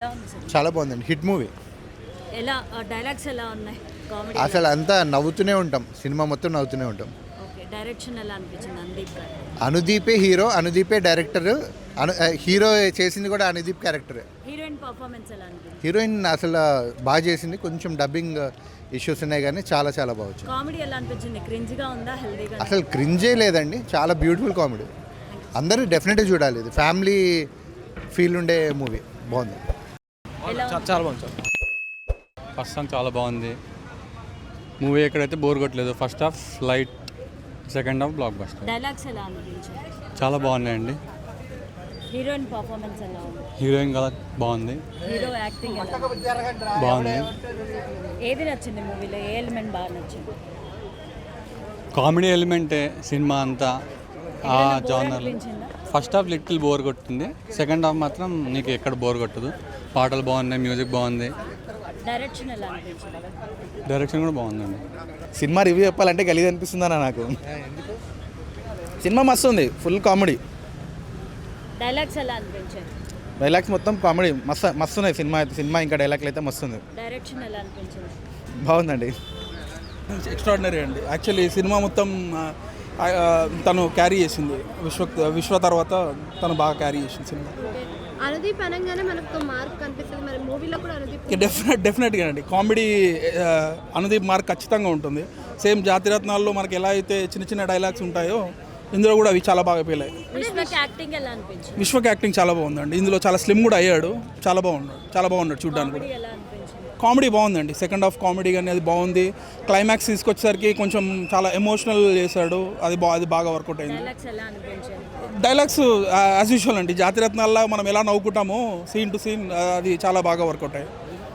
చాలా బాగుందండి, hit movie. ఎలా డైలాగ్స్ ఎలా ఉన్నాయి? కామెడీ అసలు అంతా నవ్వుతూనే ఉంటాం, సినిమా మొత్తం నవ్వుతూనే ఉంటాం. ఓకే, డైరెక్షన్ ఎలా అనిపించింది అనుదీప్ గారు? అనుదీపే హీరో, అనుదీపే డైరెక్టర్. హీరో చేసింది కూడా అనుదీప్ క్యారెక్టర్. హీరోయిన్ పర్ఫార్మెన్స్ ఎలా అనిపించింది? హీరోయిన్ అసలు బాగా చేసింది, కొంచెం డబ్బింగ్ ఇష్యూస్ ఉన్నాయి కానీ చాలా చాలా బాగా వచ్చింది. కామెడీ ఎలా అనిపించింది? క్రింజ్గా ఉందా, హెల్దీగా? అసలు క్రింజే లేదండి, చాలా బ్యూటిఫుల్ కామెడీ. అందరూ డెఫినెట్గా చూడాలి, ఇది ఫ్యామిలీ ఫీల్ ఉండే మూవీ. బాగుంది, చాలా బాగుంది సార్. ఫస్ట్ సాంగ్ చాలా బాగుంది. మూవీ ఎక్కడైతే బోర్ కొట్టలేదు. First half light, second half block buster. Dialogues ఎలా అనిపించింది? చాలా బాగున్నాయండి. హీరోయిన్ పర్ఫార్మెన్స్ ఎలా ఉంది? హీరోయిన్ కదా బాగుంది. హీరో యాక్టింగ్ ఎలా ఉంది? బాగుంది. ఏది నచ్చింది మూవీలో? ఏ ఎలిమెంట్ బాగా నచ్చింది? కామెడీ ఎలిమెంటే సినిమా అంతా ఆ జానర్. అనిపించిందా? ఫస్ట్ హాఫ్ లిటిల్ బోర్ కొట్టింది, సెకండ్ హాఫ్ మాత్రం నీకు ఎక్కడ బోర్ కొట్టదు. పాటలు బాగున్నాయి, మ్యూజిక్ బాగుంది, డైరెక్షన్ ఎలా అనిపించింది? డైరెక్షన్ కూడా బాగుందండి. సినిమా రివ్యూ చెప్పాలంటే గలీజ్ అనిపిస్తుందన్న నాకు. సినిమా మస్తు ఉంది, ఫుల్ కామెడీ. డైలాగ్స్ ఎలా అనిపించాయి? డైలాగ్స్ మొత్తం కామెడీ మస్తు ఉన్నాయి. సినిమా ఇంకా డైలాగ్లు అయితే మస్తు ఉంది. డైరెక్షన్ ఎలా అనిపించింది? బాగుందండి. ఎక్స్ట్రాడినరీ అండి. యాక్చువల్లీ సినిమా మొత్తం తను క్యారీ చేసింది. విశ్వ తర్వాత తను బాగా క్యారీ చేసింది సినిమా. అనుదీప్ అనగానే మనకు మార్క్ కనిపిస్తుంది, మరి మూవీలో కూడా అనుదీప్ డెఫినెట్గా అండి. కామెడీ అనుదీప్ మార్క్ ఖచ్చితంగా ఉంటుంది. సేమ్ జాతిరత్నాల్లో మనకి ఎలా అయితే చిన్న చిన్న డైలాగ్స్ ఉంటాయో ఇందులో కూడా అవి చాలా బాగా పేలాయి. విశ్వక్ యాక్టింగ్ ఎలా అనిపించింది? విశ్వక్ యాక్టింగ్ చాలా బాగుందండి. ఇందులో చాలా స్లిమ్ కూడా అయ్యాడు, చాలా బాగున్నాడు చూడడానికి కూడా. ఎలా అనిపించింది? కామెడీ బాగుందండి. సెకండ్ హాఫ్ కామెడీ కానీ అది బాగుంది. క్లైమాక్స్ తీసుకొచ్చేసరికి కొంచెం చాలా ఎమోషనల్ చేశాడు, అది బాగా వర్కౌట్ అయింది. డైలాగ్స్ ఎలా అనిపించాయి? డైలాగ్స్ యాజ్ యూజువల్ అండి, జాతిరత్నాల్లో మనం ఎలా నవ్వుకుంటామో సీన్ టు సీన్ అది చాలా బాగా వర్కౌట్ అయ్యాయి.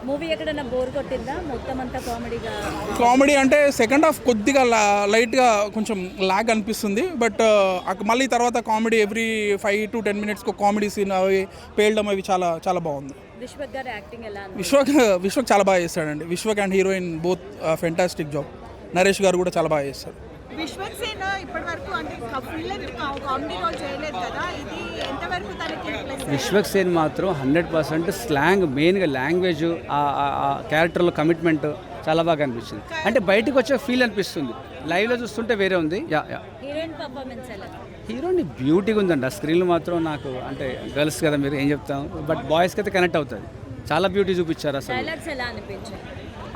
మూవీ ఎక్కడైనా బోర్ కొట్టిందా? మొత్తం అంతా కామెడీ అంటే సెకండ్ హాఫ్ కొద్దిగా లైట్గా కొంచెం లాగ్ అనిపిస్తుంది. బట్ మళ్ళీ తర్వాత comedy every 5 to 10 minutes comedy scene అవి పేలడం అవి చాలా చాలా బాగుంది. విశ్వక్ గారి యాక్టింగ్ ఎలా? విశ్వక్ చాలా బాగా చేస్తాడండి. Vishwak and heroine both fantastic job. Naresh గారు కూడా చాలా బాగా చేస్తారు. విశ్వక్ సేన్ ఇప్పటి వరకు అంటే ఫుల్ కామెడీ రోల్ చేయలేదు కదా, ఇది ఎంతవరకు తనకి? విశ్వక్ సేన్ మాత్రం 100% స్లాంగ్, మెయిన్గా లాంగ్వేజ్, ఆ క్యారెక్టర్లో కమిట్మెంట్ చాలా బాగా అనిపించింది. అంటే బయటకు వచ్చే ఫీల్ అనిపిస్తుంది, లైవ్లో చూస్తుంటే వేరే ఉంది. హీరోయిన్ పర్ఫార్మెన్స్ ఎలా? హీరోయిన్ బ్యూటీగా ఉందండి. ఆ స్క్రీన్లో మాత్రం నాకు అంటే గర్ల్స్ కదా మీరు ఏం చెప్తాం, బట్ బాయ్స్కి అయితే కనెక్ట్ అవుతుంది. చాలా బ్యూటీ చూపించారు అసలు. డైలాగ్స్ ఎలా అనిపించాయి?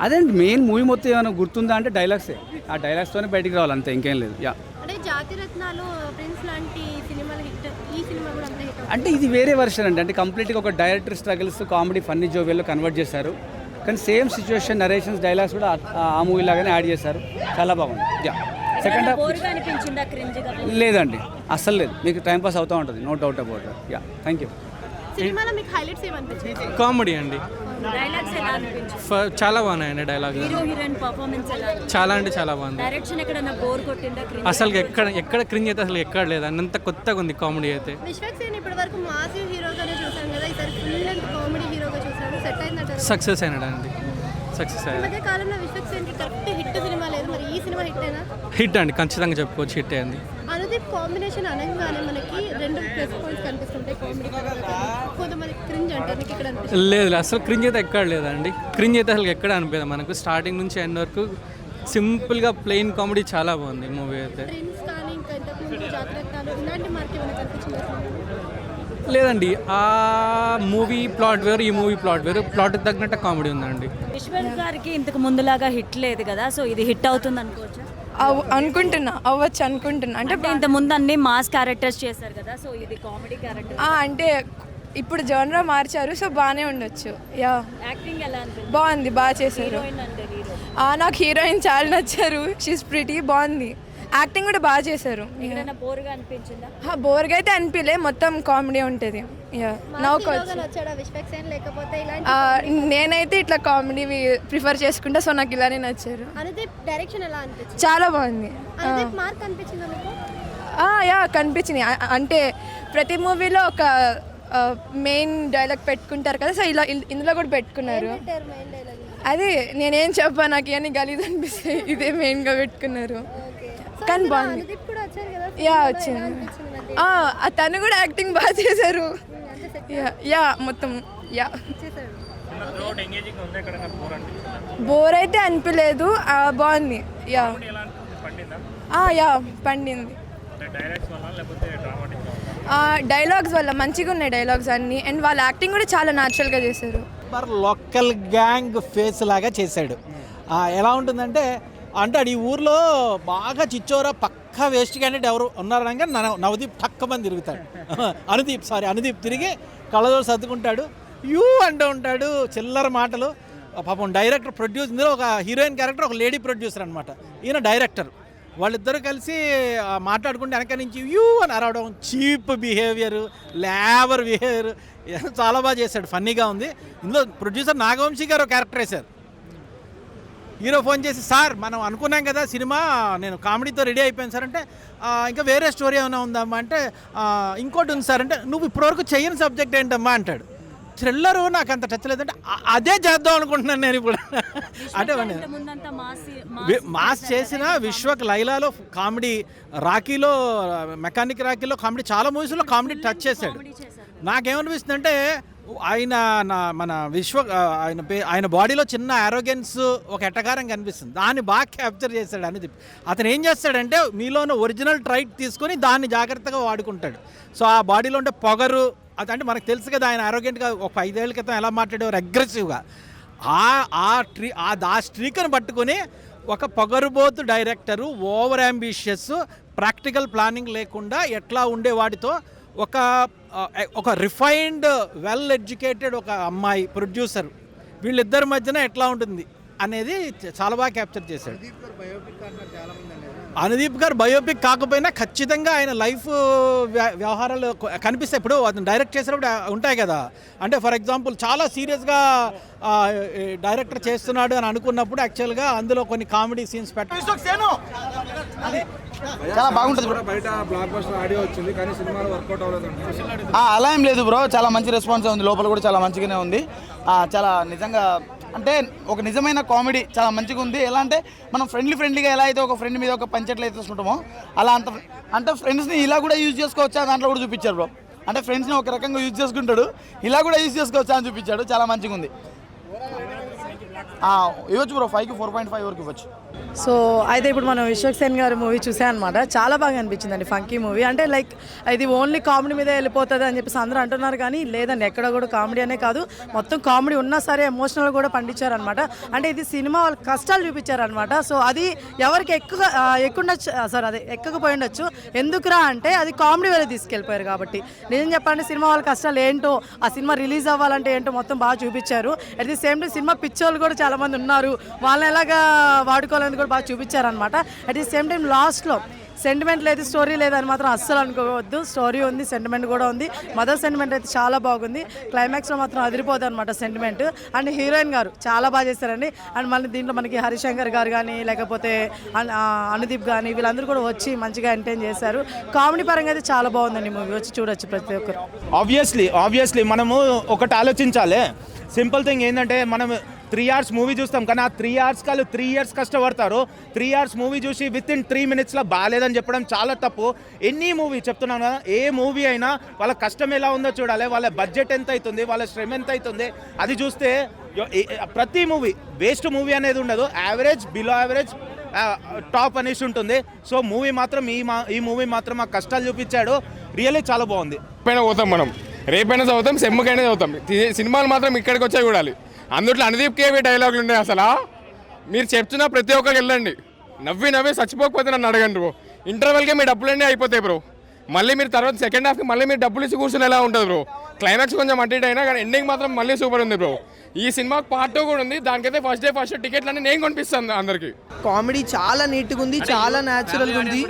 అదేంటి మెయిన్ మూవీ మొత్తం ఏమైనా గుర్తుందా అంటే డైలాగ్సే. ఆ డైలాగ్స్తోనే బయటికి రావాలి, అంతే, ఇంకేం లేదు. అంటే జాతిరత్నాలు, ప్రిన్స్ లాంటి సినిమాలు హిట్, ఈ సినిమా కూడా అంత హిట్. అంటే ఇది వేరే వర్షన్ అండి. అంటే కంప్లీట్గా ఒక డైరెక్టర్ స్ట్రగుల్స్, కామెడీ, ఫన్నీ జోవియల్లో కన్వర్ట్ చేశారు. కానీ సేమ్ సిచ్యువేషన్, నరేషన్స్, డైలాగ్స్ కూడా ఆ మూవీ లాగానే యాడ్ చేశారు. చాలా బాగుంది. సెకండ్ హాఫ్ బోర్గా అనిపించిందా? క్రింజ్గా? లేదండి, అస్సలు లేదు. మీకు టైంపాస్ అవుతూ ఉంటుంది, no doubt about it. Thank you. సినిమాలో మీకు హైలైట్స్ ఏమనిపించింది? కామెడీ అండి, డైలాగ్స్ ఎలా అనిపించింది? చాలా బాగున్నాయండి డైలాగ్. హీరోయిన్ పర్ఫార్మెన్స్ ఎలా? చాలా అంటే చాలా బాగుంది. డైరెక్షన్ ఎక్కడైనా బోర్ కొట్టిందా? అసలు ఎక్కడ క్రింజ్ అయితే అసలు ఎక్కడ లేదు, అంత కొత్తగా ఉంది కామెడీ అయితే. విశ్వక్ సేన్ ఇప్పటి వరకు మాస్ హీరోగానే చూసాం కదా, ఈసారి ఫుల్ అండ్ కామెడీ హీరోగా చూసాము. సెట్ అయిందంటారు? సక్సెస్ అయినాడండి, సక్సెస్ ఈ అయ్యాడు. మధ్య కాలంలో విశ్వక్ సేన్ కి కరెక్ట్ హిట్ సినిమా లేదు, మరి ఈ సినిమా హిట్ అయినా? హిట్ అండి, ఖచ్చితంగా చెప్పుకోవచ్చు, హిట్ అయింది. అనుదీప్ కాంబినేషన్ అనగానే మనకి 2 ప్లస్ పాయింట్స్ కనిపిస్తుంటాయి. కామెడీ కొంతమంది క్రింజ్ అంటారు, నీకు ఇక్కడ అనిపిస్తుంది? లేదు అసలు క్రింజ్ అయితే ఎక్కడ లేదండి. క్రింజ్ అయితే అసలు ఎక్కడ అనిపించదు మనకు. స్టార్టింగ్ నుంచి ఎండ్ వరకు సింపుల్గా ప్లెయిన్ కామెడీ చాలా బాగుంది మూవీ అయితే. ప్రిన్స్ కానీ ఇంకా ఇంతకుముందు జాతరత్నాలు ఇలాంటి మార్క్ ఏమైనా కనిపించిందా? లేదండి, ఆ మూవీ ప్లాట్ వేరు, ఈ మూవీ ప్లాట్ వేరు. ప్లాట్కి తగ్గినట్టు కామెడీ ఉందండి. విశ్వక్ గారికి ఇంతకు ముందులాగా హిట్ లేదు కదా, సో ఇది హిట్ అవుతుంది అనుకోవచ్చు? అవ్వచ్చు అనుకుంటున్నా. అంటే ఇంత ముందు అన్ని మాస్ క్యారెక్టర్స్ చేశారు కదా, సో ఇది కామెడీ క్యారెక్టర్. అంటే ఇప్పుడు జోనరా మార్చారు, సో బాగానే ఉండొచ్చు. యాక్టింగ్ ఎలా అనిపించింది? బాగుంది, బాగా చేశారు. హీరోయిన్ అంటే హీరో? నాకు హీరోయిన్ చాలా నచ్చారు. షీస్ ప్రిటీ, బాగుంది. యాక్టింగ్ కూడా బాగా చేశారు. ఎక్కడైనా బోర్గా అనిపించిందా? బోర్గా అయితే అనిపించలే, మొత్తం కామెడీ ఉంటుంది. నచ్చాడా విశ్వక్ సేన్? లేకపోతే ఇలాంటి నేనైతే ఇట్లా కామెడీ ప్రిఫర్ చేసుకుంటా, సో నాకు ఇలానే నచ్చారు. అనుదీప్ డైరెక్షన్ ఎలా అనిపించింది? చాలా బాగుంది. అనుదీప్ మార్క్ అనిపించిందా మీకు? కనిపించింది. అంటే ప్రతి మూవీలో ఒక మెయిన్ డైలాగ్ పెట్టుకుంటారు కదా, సో ఇందులో కూడా పెట్టుకున్నారు. అది నేనేం చెప్పా, నాకు ఇవన్నీ గలీజ్ అనిపిస్తాయి, ఇదే మెయిన్గా పెట్టుకున్నారు. కానీ బాగుంది. వచ్చింది. తను కూడా యాక్టింగ్ బాగా చేశారు. మొత్తం యా బోర్ అయితే అనిపించలేదు, బాగుంది. యా యా పండింది. డైలాగ్స్ వల్ల మంచిగా ఉన్నాయి డైలాగ్స్ అన్నీ, అండ్ వాళ్ళ యాక్టింగ్ కూడా చాలా న్యాచురల్గా చేశారు. లోకల్ గ్యాంగ్ ఫేస్ లాగా చేశాడు. ఎలా ఉంటుందంటే అంటాడు ఈ ఊర్లో బాగా చిచ్చోరా పక్కా వేస్ట్ క్యాండిడేట్ ఎవరు ఉన్నారనగా నవదీప్ టక్కమని తిరుగుతాడు. అనుదీప్ తిరిగి కళ్ళజోడు సర్దుకుంటాడు, యూ అంటూ ఉంటాడు, చిల్లర మాటలు. పాపం డైరెక్టర్ ప్రొడ్యూస్, ఇందులో ఒక హీరోయిన్ క్యారెక్టర్, ఒక లేడీ ప్రొడ్యూసర్ అనమాట, ఈయన డైరెక్టర్. వాళ్ళిద్దరూ కలిసి మాట్లాడుకుంటే వెనక నుంచి యూ అని అరవడం, చీప్ బిహేవియర్, లేబర్ బిహేవియర్, చాలా బాగా చేశాడు, ఫన్నీగా ఉంది. ఇందులో ప్రొడ్యూసర్ నాగవంశీ గారు క్యారెక్టర్ వేశారు. హీరో ఫోన్ చేసి, సార్ మనం అనుకున్నాం కదా సినిమా, నేను కామెడీతో రెడీ అయిపోయాను సార్ అంటే, ఇంకా వేరే స్టోరీ ఏమైనా ఉందమ్మా అంటే, ఇంకోటి ఉంది సార్ అంటే, నువ్వు ఇప్పటివరకు చేయని సబ్జెక్ట్ ఏంటమ్మా అంటాడు. థ్రిల్లరు నాకు అంత టచ్ లేదంటే అదే చేద్దాం అనుకుంటున్నాను నేను ఇప్పుడు. అంటే మాస్ చేసిన విశ్వక్ లైలాలో కామెడీ, రాకీలో మెకానిక్ రాకీలో కామెడీ, చాలా మూవీస్లో కామెడీ టచ్ చేశాడు. నాకేమనిపిస్తుంది అంటే మన ఆయన బాడీలో చిన్న ఆరోగెన్స్, ఒక ఎటకారం కనిపిస్తుంది, దాన్ని బాగా క్యాప్చర్ చేశాడు అనుదీప్. అతను ఏం చేస్తాడంటే మీలోని ఒరిజినల్ ట్రైట్ తీసుకొని దాన్ని జాగ్రత్తగా వాడుకుంటాడు. సో ఆ బాడీలో ఉండే పొగరు, అదంటే మనకు తెలుసు కదా ఆయన ఆరోగ్యంగా ఒక 5 ఏళ్ల క్రితం ఎలా మాట్లాడేవారు అగ్రెసివ్గా, ఆ స్ట్రీక్ని పట్టుకొని ఒక పొగరుబోతు director, over ambitious, practical planning లేకుండా ఎట్లా ఉండేవాడితో ఒక రిఫైన్డ్, వెల్ ఎడ్యుకేటెడ్ ఒక అమ్మాయి ప్రొడ్యూసర్, వీళ్ళిద్దరి మధ్యన ఎట్లా ఉంటుంది అనేది చాలా బాగా క్యాప్చర్ చేశాడు. అనుదీప్ గారు బయోపిక్ కాకపోయినా ఖచ్చితంగా ఆయన లైఫ్ వ్యవహారాలు కనిపిస్తాయి. ఇప్పుడు అతను డైరెక్ట్ చేసినప్పుడు ఉంటాయి కదా, అంటే ఫర్ ఎగ్జాంపుల్ చాలా సీరియస్గా డైరెక్టర్ చేస్తున్నాడు అని అనుకున్నప్పుడు యాక్చువల్గా అందులో కొన్ని కామెడీ సీన్స్ చాలా బాగుంటుంది. అలా ఏం లేదు బ్రో, చాలా మంచి రెస్పాన్స్ ఉంది, లోపల కూడా చాలా మంచిగానే ఉంది. చాలా నిజంగా అంటే ఒక నిజమైన కామెడీ చాలా మంచిగా ఉంది. ఎలా అంటే మనం ఫ్రెండ్లీగా ఎలా అయితే ఒక ఫ్రెండ్ మీద ఒక పంచెట్లు అయితే తీసుకుంటామో అలా అంటే ఫ్రెండ్స్ని ఇలా కూడా యూజ్ చేసుకోవచ్చా దాంట్లో కూడా చూపించారు బ్రో. అంటే ఫ్రెండ్స్ని ఒక రకంగా యూజ్ చేసుకుంటాడు, ఇలా కూడా యూజ్ చేసుకోవచ్చా అని చూపించాడు, చాలా మంచిగా ఉంది. ఇవ్వచ్చు బ్రో, 5కి 4.5 వరకు ఇవ్వచ్చు. సో అయితే ఇప్పుడు మనం విశ్వక్ సేన్ గారి మూవీ చూసాం అనమాట, చాలా బాగా అనిపించిందండి. ఫంకీ మూవీ అంటే లైక్ ఇది ఓన్లీ కామెడీ మీద వెళ్ళిపోతుంది అని చెప్పేసి అందరూ అంటున్నారు, కానీ లేదండి, ఎక్కడ కూడా కామెడీ అనే కాదు, మొత్తం కామెడీ ఉన్నా సరే ఎమోషనల్ కూడా పండించారనమాట. అంటే ఇది సినిమా వాళ్ళ కష్టాలు చూపించారనమాట. సో అది ఎవరికి ఎక్కకపోయి ఉండొచ్చు, ఎందుకురా అంటే అది కామెడీ వేరే తీసుకెళ్ళిపోయారు కాబట్టి. నిజం చెప్పండి, సినిమా వాళ్ళ కష్టాలు ఏంటో, ఆ సినిమా రిలీజ్ అవ్వాలంటే ఏంటో మొత్తం బాగా చూపించారు. At the same time cinema పిచ్చోళ్ళు కూడా చాలామంది ఉన్నారు, వాళ్ళని ఎలాగా వాడుకోవాలని కూడా బాగా చూపించారనమాట. అట్ ది సేమ్ టైం లాస్ట్లో సెంటిమెంట్ లేదు, స్టోరీ లేదని మాత్రం అస్సలు అనుకోవద్దు. స్టోరీ ఉంది, సెంటిమెంట్ కూడా ఉంది. మదర్ సెంటిమెంట్ అయితే చాలా బాగుంది. క్లైమాక్స్లో మాత్రం అదిరిపోతుంది అనమాట సెంటిమెంట్. అండ్ హీరోయిన్ గారు చాలా బాగా చేశారండి. అండ్ మళ్ళీ దీంట్లో మనకి హరిశంకర్ గారు కానీ లేకపోతే అనుదీప్ కానీ వీళ్ళందరూ కూడా వచ్చి మంచిగా ఎంటర్టైన్ చేశారు. కామెడీ పరంగా అయితే చాలా బాగుందండి మూవీ, వచ్చి చూడొచ్చు ప్రతి ఒక్కరు. ఆబ్వియస్లీ మనము ఒకటి ఆలోచించాలి. సింపుల్ థింగ్ ఏంటంటే మనం 3 hours మూవీ చూస్తాం, కానీ ఆ 3 hours కాదు 3 years కష్టపడతారు. 3 hours మూవీ చూసి వితిన్ 3 minutesలో బాగాలేదని చెప్పడం చాలా తప్పు. ఎనీ మూవీ చెప్తున్నాను కదా, ఏ మూవీ అయినా వాళ్ళ కష్టం ఎలా ఉందో చూడాలి, వాళ్ళ బడ్జెట్ ఎంత అవుతుంది, వాళ్ళ శ్రమ ఎంత అవుతుంది, అది చూస్తే ప్రతి మూవీ వేస్ట్ మూవీ అనేది ఉండదు. యావరేజ్, బిలో యావరేజ్, టాప్ అనేసి ఉంటుంది. సో మూవీ మాత్రం ఈ మూవీ మాత్రం ఆ కష్టాలు చూపించాడు. రియల్లీ చాలా బాగుంది. పైన పోతాం మనం, రేపైనా చదువుతాం, సెమ్ముకైనా చదువుతాం, సినిమాలు మాత్రం ఇక్కడికి వచ్చా చూడాలి. అందుట్లో అనుదీప్కి ఏవి డైలాగులు ఉన్నాయి అసలు, మీరు చెప్తున్నా ప్రతి ఒక్కరికి వెళ్ళండి, నవ్వి చచ్చిపోకపోతే నన్ను అడగండి బ్రో. ఇంటర్వెల్కే మీ డబ్బులన్నీ అయిపోతాయి బ్రో, మళ్ళీ మీరు తర్వాత సెకండ్ హాఫ్కి మళ్ళీ మీరు డబ్బులు ఇచ్చి కూర్చొని ఎలా ఉంటుంది బ్రో. క్లైమాక్స్ కొంచెం అటు ఇటు అయినా కానీ ఎండింగ్ మాత్రం మళ్ళీ సూపర్ ఉంది బ్రో. ఈ సినిమాకి పార్ట్ 2 కూడా ఉంది, దానికైతే ఫస్ట్ డే టికెట్లు అన్నీ నేను కొనిపిస్తాను అందరికి. కామెడీ చాలా నీట్గా ఉంది, చాలా న్యాచురల్గా ఉంది.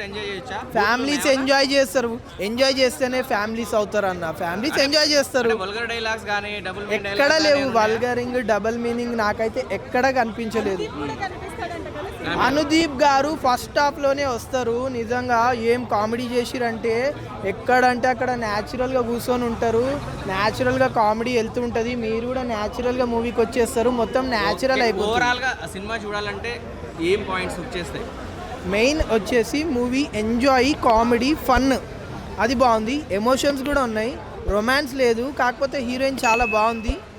ఫ్యామిలీస్ ఎంజాయ్ చేస్తారు, ఎంజాయ్ చేస్తేనే ఫ్యామిలీస్ అవుతారు అన్న, ఫ్యామిలీస్ ఎంజాయ్ చేస్తారు. ఎక్కడ లేవు వల్గరింగ్, డబుల్ మీనింగ్ నాకైతే ఎక్కడ కనిపించలేదు. అనుదీప్ గారు ఫస్ట్ హాఫ్లోనే వస్తారు, నిజంగా ఏం కామెడీ చేసిరంటే ఎక్కడంటే అక్కడ న్యాచురల్గా కూర్చొని ఉంటారు, న్యాచురల్గా కామెడీ వెళ్తుంటుంది, మీరు కూడా న్యాచురల్గా మూవీకి వచ్చేస్తారు, మొత్తం న్యాచురల్ అయిపోతుంది. ఓవరాల్గా సినిమా చూడాలంటే ఏం పాయింట్స్ వచ్చేస్తాయి? మెయిన్ వచ్చేసి మూవీ ఎంజాయ్, కామెడీ, ఫన్, అది బాగుంది. ఎమోషన్స్ కూడా ఉన్నాయి, రొమాన్స్ లేదు, కాకపోతే హీరోయిన్ చాలా బాగుంది.